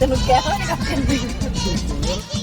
තනු කෑවනේ කප්ටන්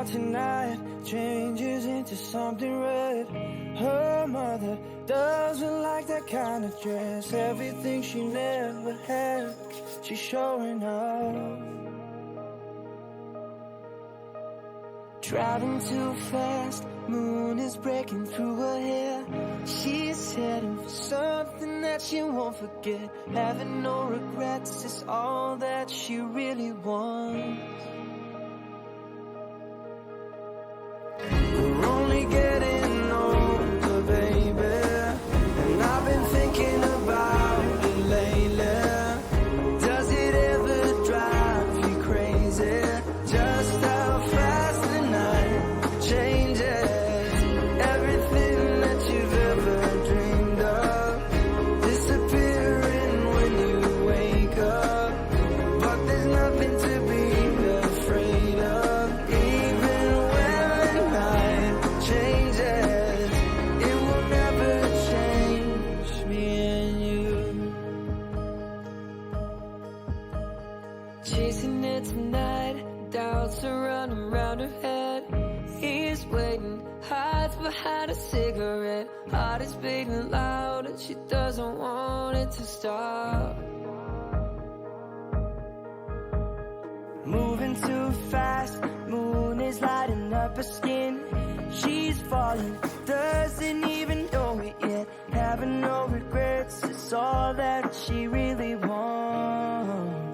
tonight changes into something red. Her mother doesn't like that kind of dress. Everything she never had, she's showing off. Driving too fast, moon is breaking through her hair. She's heading for something that she won't forget. Having no regrets is all that she really wants. We're only getting older, baby, and I've been thinking about it lately. Does it ever drive you crazy? Just how fast the night changes. Everything that you've ever dreamed of disappearing when you wake up. But there's nothing to be afraid of. Even when the night changes, it will never change me and you. Chasing it tonight, doubts are running round her head. He's waiting, hides behind a cigarette. Heart is beating loud and she doesn't want it to stop. Moving too fast, moon is lighting up her skin. She's falling, doesn't even know it yet. Having no regrets is all that she really wants.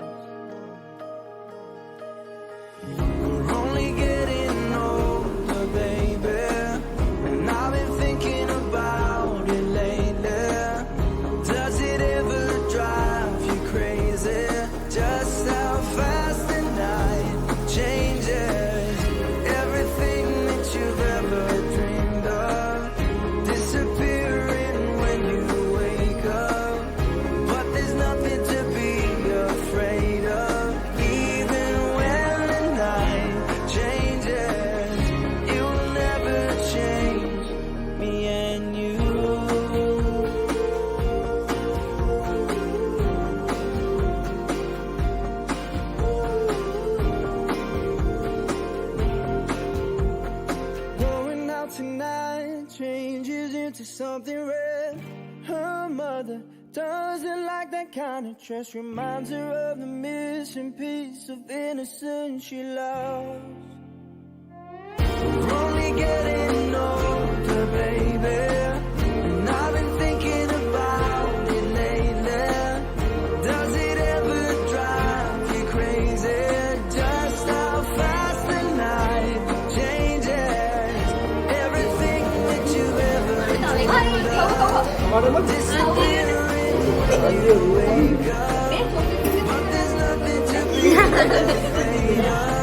We're only getting older, baby, and I've been thinking about it lately. Does it ever drive you crazy? Just how fast the night changes. Everything that you've ever dreamed of disappearing when you wake up. But there's nothing to be afraid of. Even when the night changes, it will never change me and you. Going out tonight changes into something red. Her mother doesn't like that kind of dress. Reminds her of the missing piece of innocence she lost. We're only getting older, baby, and I've been thinking about it lately. Does it ever drive you crazy? Just how fast the night changes. Everything that you've ever dreamed of disappearing when you wake up. But there's nothing to be afraid of.